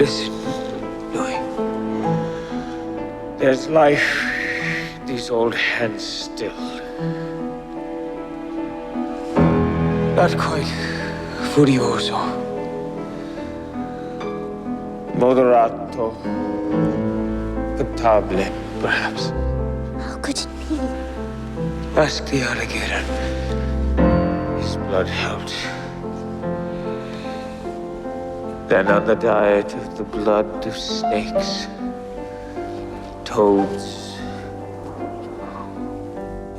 Listen, Louis. There's life in these old hands still. Not quite furioso. Moderato. Potable, perhaps. How could it be? Ask the alligator. His blood helped. Then on the diet of the blood of snakes, toads,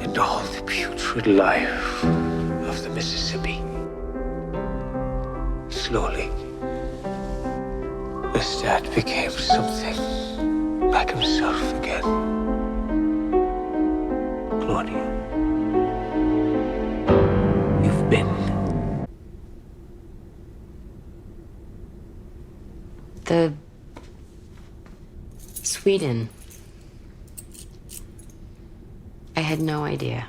and all the putrid life of the Mississippi. Slowly, Lestat became something like himself again. Claudia, you've been. Sweden. I had no idea.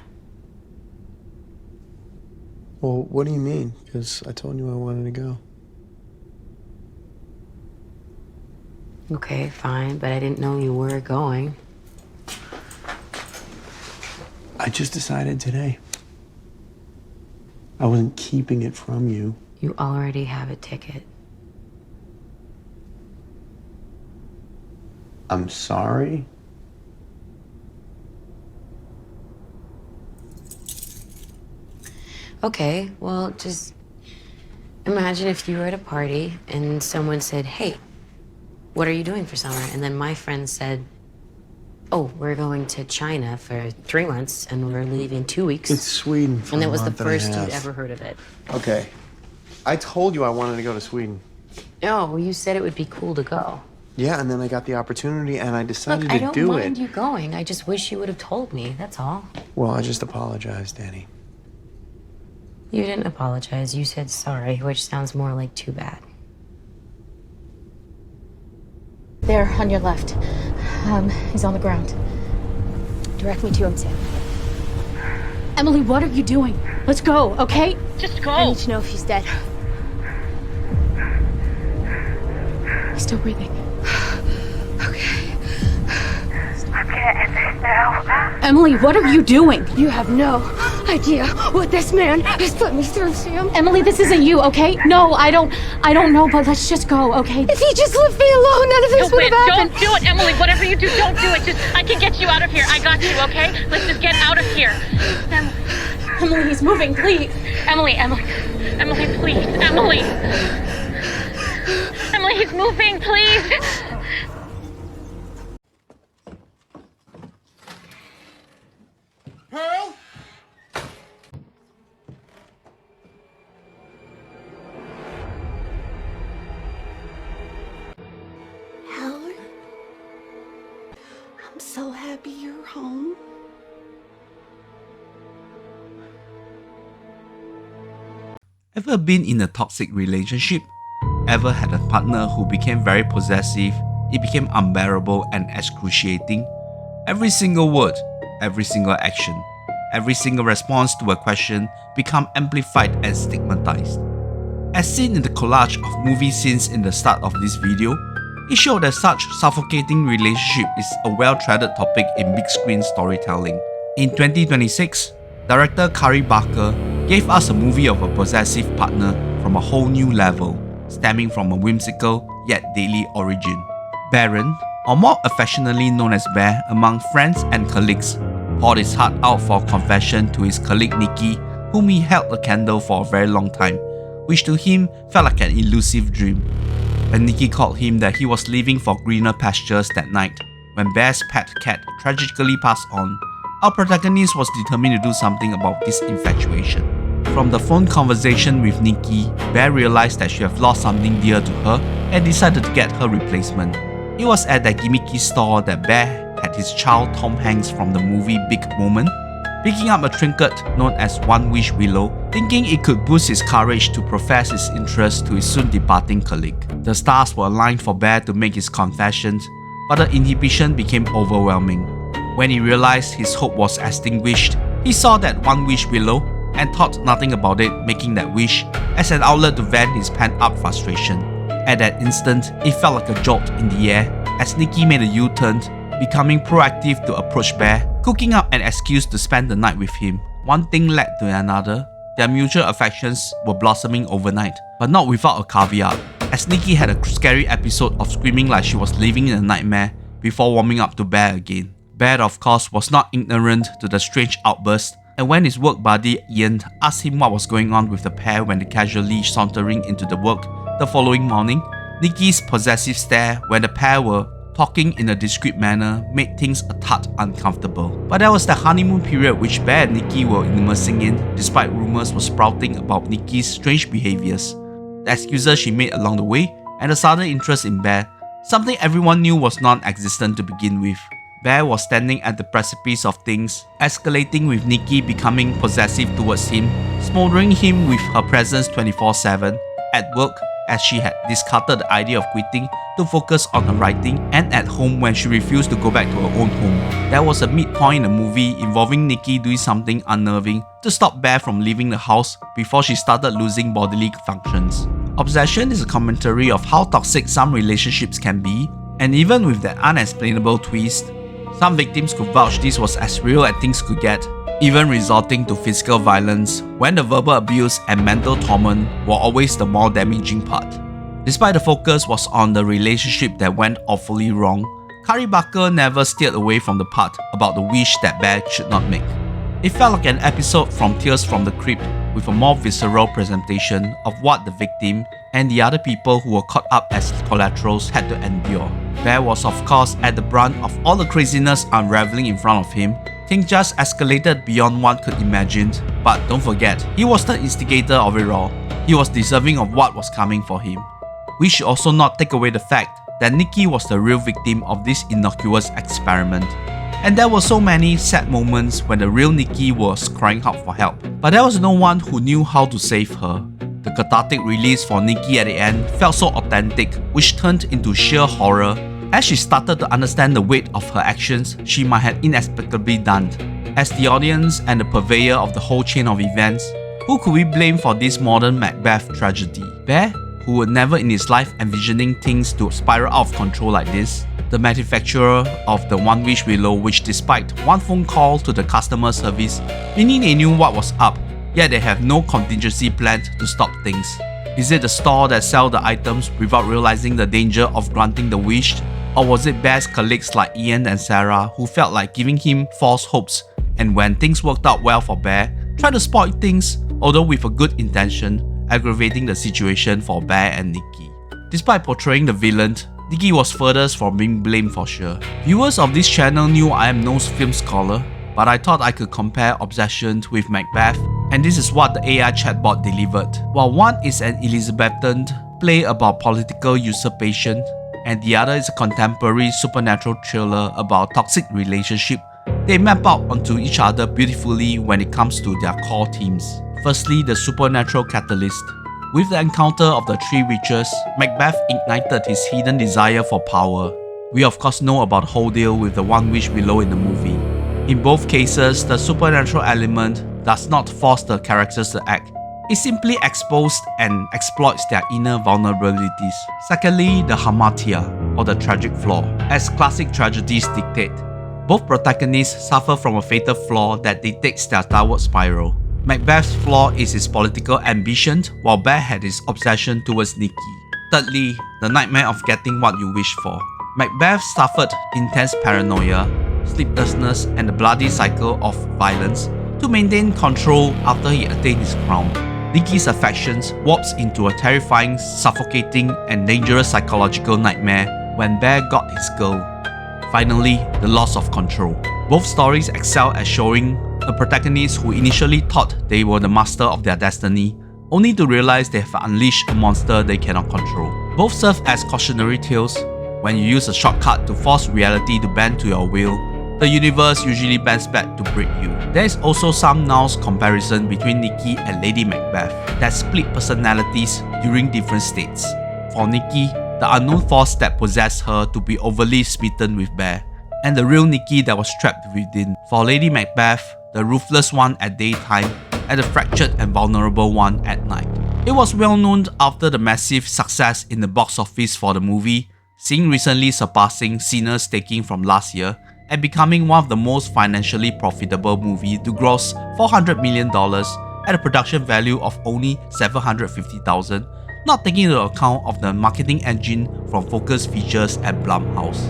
Well, what do you mean? Because I told you I wanted to go. Okay, fine, but I didn't know you were going. I just decided today. I wasn't keeping it from you. You already have a ticket. I'm sorry. Okay, well, just imagine if you were at a party and someone said, "Hey, what are you doing for summer?" And then my friend said, "Oh, we're going to China for 3 months and we're leaving 2 weeks." It's Sweden for And a that was the month and a first you'd half. ever heard of it. Okay. I told you I wanted to go to Sweden. Oh, well, you said it would be cool to go. Yeah, and then I got the opportunity and I decided Look, I to don't do mind it. you going. I just wish you would have told me, that's all. Well, I just apologized, Danny. You didn't apologize. You said sorry, which sounds more like too bad. There, on your left. He's on the ground. Direct me to him, Sam. Emily, what are you doing? Let's go, okay? Just I go. need to know if he's dead. He's still breathing. Okay. I'm gonna end this now. Emily, what are you doing? You have no idea what this man has put me through, Sam. Emily, this isn't you, okay? No, I don't know, but let's just go, okay? If he just left me alone, none of this No, would wait, have happened. don't do it, Emily. Whatever you do, don't do it. I can get you out of here. I got you, okay? Let's just get out of here. Emily, he's moving, please. Emily, please. Emily, he's moving, please. Pearl? Howard, I'm so happy you're home. Ever been in a toxic relationship? Ever had a partner who became very possessive? It became unbearable and excruciating. Every single word, every single action, every single response to a question become amplified and stigmatized. As seen in the collage of movie scenes in the start of this video, it showed that such suffocating relationship is a well-treaded topic in big screen storytelling. In 2026, director Kari Barker gave us a movie of a possessive partner from a whole new level, stemming from a whimsical yet deadly origin. Baron, or more affectionately known as Bear among friends and colleagues, poured his heart out for confession to his colleague Nikki, whom he held a candle for a very long time, which to him felt like an elusive dream. When Nikki called him that he was leaving for greener pastures that night, when Bear's pet cat tragically passed on, our protagonist was determined to do something about this infatuation. From the phone conversation with Nikki, Bear realized that she had lost something dear to her and decided to get her replacement. It was at that gimmicky store that Bear had his child Tom Hanks from the movie Big Moment, picking up a trinket known as One Wish Willow, thinking it could boost his courage to profess his interest to his soon departing colleague. The stars were aligned for Bear to make his confessions, but the inhibition became overwhelming. When he realized his hope was extinguished, he saw that One Wish Willow and thought nothing about it, making that wish as an outlet to vent his pent-up frustration. At that instant, it felt like a jolt in the air as Nikki made a U-turn, becoming proactive to approach Bear, cooking up an excuse to spend the night with him. One thing led to another. Their mutual affections were blossoming overnight, but not without a caveat, as Nikki had a scary episode of screaming like she was living in a nightmare before warming up to Bear again. Bear, of course, was not ignorant to the strange outburst, and when his work buddy Ian asked him what was going on with the pair when they casually sauntering into the work the following morning, Nikki's possessive stare when the pair were talking in a discreet manner made things a touch uncomfortable. But that was the honeymoon period which Bear and Nikki were immersing in, despite rumors were sprouting about Nikki's strange behaviors, the excuses she made along the way, and the sudden interest in Bear, something everyone knew was non-existent to begin with. Bear was standing at the precipice of things, escalating with Nikki becoming possessive towards him, smothering him with her presence 24/7, at work as she had discarded the idea of quitting to focus on her writing, and at home when she refused to go back to her own home. There was a midpoint in the movie involving Nikki doing something unnerving to stop Bear from leaving the house before she started losing bodily functions. Obsession is a commentary of how toxic some relationships can be, and even with that unexplainable twist, some victims could vouch this was as real as things could get, even resorting to physical violence when the verbal abuse and mental torment were always the more damaging part. Despite the focus was on the relationship that went awfully wrong, Kari Barker never steered away from the part about the wish that Bear should not make. It felt like an episode from Tales from the Crypt with a more visceral presentation of what the victim and the other people who were caught up as collaterals had to endure. Bear was of course at the brunt of all the craziness unraveling in front of him. Things just escalated beyond one could imagine, but don't forget, he was the instigator of it all. He was deserving of what was coming for him. We should also not take away the fact that Nikki was the real victim of this innocuous experiment. And there were so many sad moments when the real Nikki was crying out for help, but there was no one who knew how to save her. The cathartic release for Nikki at the end felt so authentic, which turned into sheer horror as she started to understand the weight of her actions she might have inexplicably done. As the audience and the purveyor of the whole chain of events, who could we blame for this modern Macbeth tragedy? Bear, who would never in his life envisioning things to spiral out of control like this, the manufacturer of the One Wish Willow, which despite one phone call to the customer service, meaning they knew what was up, yet they have no contingency plan to stop things. Is it the store that sell the items without realizing the danger of granting the wish? Or was it Bear's colleagues like Ian and Sarah who felt like giving him false hopes, and when things worked out well for Bear, tried to spoil things, although with a good intention, aggravating the situation for Bear and Nikki. Despite portraying the villain, Nikki was furthest from being blamed for sure. Viewers of this channel knew I am no film scholar, but I thought I could compare Obsession with Macbeth, and this is what the AI chatbot delivered. While one is an Elizabethan play about political usurpation, and the other is a contemporary supernatural thriller about a toxic relationship, they map out onto each other beautifully when it comes to their core themes. Firstly, the supernatural catalyst. With the encounter of the three witches, Macbeth ignited his hidden desire for power. We of course know about the whole deal with the One Wish Willow in the movie. In both cases, the supernatural element does not force the characters to act. It simply exposes and exploits their inner vulnerabilities. Secondly, the hamartia, or the tragic flaw. As classic tragedies dictate, both protagonists suffer from a fatal flaw that dictates their downward spiral. Macbeth's flaw is his political ambition, while Bear had his obsession towards Nikki. Thirdly, the nightmare of getting what you wish for. Macbeth suffered intense paranoia, sleeplessness, and the bloody cycle of violence to maintain control after he attained his crown. Nikki's affections warps into a terrifying, suffocating, and dangerous psychological nightmare when Bear got his girl. Finally, the loss of control. Both stories excel at showing a protagonist who initially thought they were the master of their destiny, only to realize they have unleashed a monster they cannot control. Both serve as cautionary tales. When you use a shortcut to force reality to bend to your will, the universe usually bends back to break you. There is also some nuanced comparison between Nikki and Lady Macbeth that split personalities during different states. For Nikki, the unknown force that possessed her to be overly smitten with Bear, and the real Nikki that was trapped within. For Lady Macbeth, the ruthless one at daytime, and the fractured and vulnerable one at night. It was well known after the massive success in the box office for the movie, seeing recently surpassing Sinners taking from last year and becoming one of the most financially profitable movies to gross $400 million at a production value of only $750,000, not taking into account of the marketing engine from Focus Features and Blumhouse.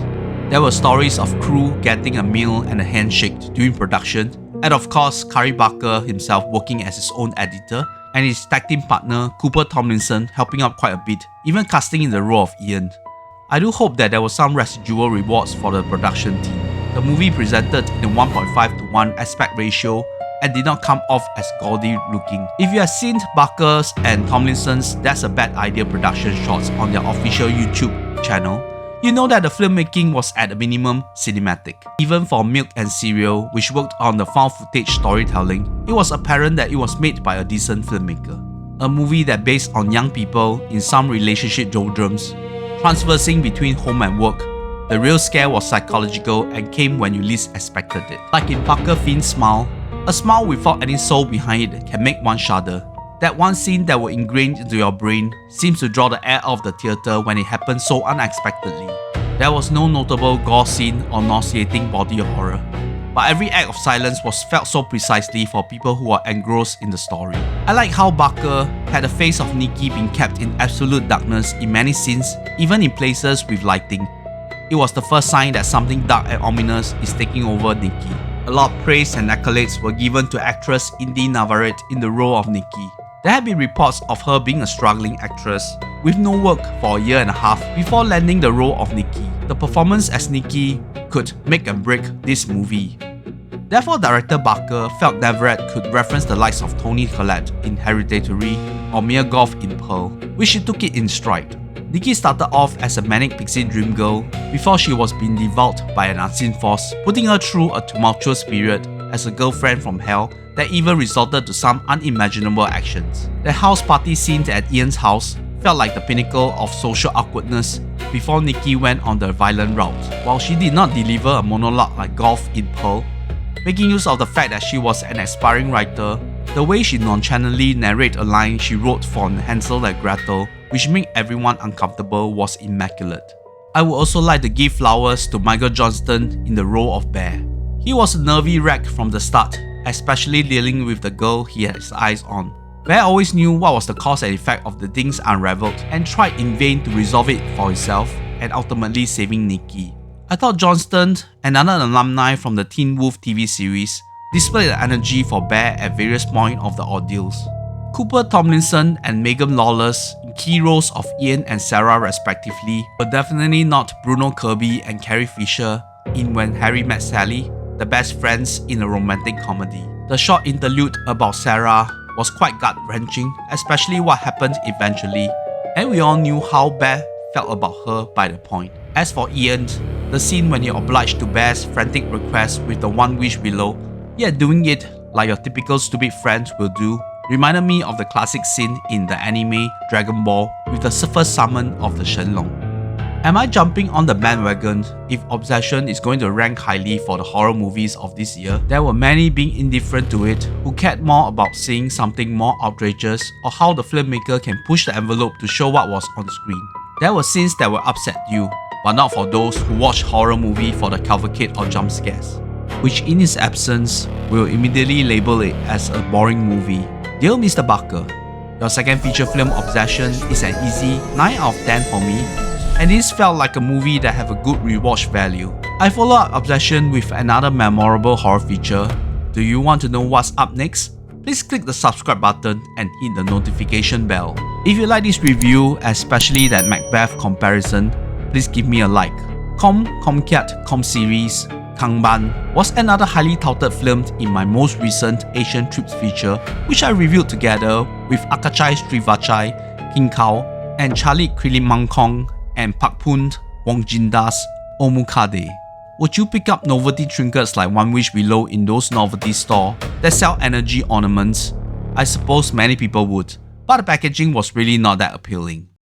There were stories of crew getting a meal and a handshake during production, and of course Kari Barker himself working as his own editor, and his tag team partner Cooper Tomlinson helping out quite a bit, even casting in the role of Ian. I do hope that there were some residual rewards for the production team. The movie presented in a 1.5 to 1 aspect ratio and did not come off as gaudy looking. If you have seen Barker's and Tomlinson's That's a Bad Idea production shots on their official YouTube channel, you know that the filmmaking was at a minimum cinematic. Even for Milk and Cereal, which worked on the found footage storytelling, it was apparent that it was made by a decent filmmaker. A movie that based on young people in some relationship doldrums, transversing between home and work. The real scare was psychological and came when you least expected it. Like in Parker Finn's Smile, a smile without any soul behind it can make one shudder. That one scene that was ingrained into your brain seems to draw the air out of the theatre when it happened so unexpectedly. There was no notable gore scene or nauseating body horror, but every act of silence was felt so precisely for people who are engrossed in the story. I like how Barker had the face of Nikki being kept in absolute darkness in many scenes, even in places with lighting. It was the first sign that something dark and ominous is taking over Nikki. A lot of praise and accolades were given to actress Indy Navarrete in the role of Nikki. There had been reports of her being a struggling actress, with no work for a year and a half before landing the role of Nikki. The performance as Nikki could make and break this movie. Therefore, director Barker felt Navarrete could reference the likes of Toni Collette in Hereditary or Mia Goth in Pearl, which she took it in stride. Nikki started off as a manic pixie dream girl before she was being devoured by an unseen force, putting her through a tumultuous period as a girlfriend from hell that even resulted to some unimaginable actions. The house party scene at Ian's house felt like the pinnacle of social awkwardness before Nikki went on the violent route. While she did not deliver a monologue like Goth in Pearl, making use of the fact that she was an aspiring writer, the way she nonchalantly narrated a line she wrote for Hansel and Gretel, which made everyone uncomfortable, was immaculate. I would also like to give flowers to Michael Johnston in the role of Bear. He was a nervy wreck from the start, especially dealing with the girl he had his eyes on. Bear always knew what was the cause and effect of the things unraveled and tried in vain to resolve it for himself and ultimately saving Nikki. I thought Johnston, another alumni from the Teen Wolf TV series, displayed the energy for Bear at various points of the ordeals. Cooper Tomlinson and Megan Lawless in key roles of Ian and Sarah respectively were definitely not Bruno Kirby and Carrie Fisher in When Harry Met Sally, the best friends in a romantic comedy. The short interlude about Sarah was quite gut-wrenching, especially what happened eventually, and we all knew how Bear felt about her by the point. As for Ian, the scene when you're obliged to Bear's frantic request with the one wish below, yet doing it like your typical stupid friend will do, reminded me of the classic scene in the anime Dragon Ball with the first summon of the Shenlong. Am I jumping on the bandwagon if Obsession is going to rank highly for the horror movies of this year? There were many being indifferent to it who cared more about seeing something more outrageous or how the filmmaker can push the envelope to show what was on screen. There were scenes that will upset you, but not for those who watch horror movie for the cavalcade of jump scares, which in its absence will immediately label it as a boring movie. Dear Mr. Barker, your second feature film Obsession is an easy 9 out of 10 for me, and this felt like a movie that have a good rewatch value. I follow up Obsession with another memorable horror feature. Do you want to know what's up next? Please click the subscribe button and hit the notification bell. If you like this review, especially that Macbeth comparison, please give me a like. Com series Kangban was another highly touted film in my most recent Asian Trips feature, which I reviewed together with Akachai Srivachai, King Kao, and Charlie Krilimangkong and Pakpun Wongjinda's Omukade. Would you pick up novelty trinkets like One Wish Below in those novelty stores that sell energy ornaments? I suppose many people would, but the packaging was really not that appealing.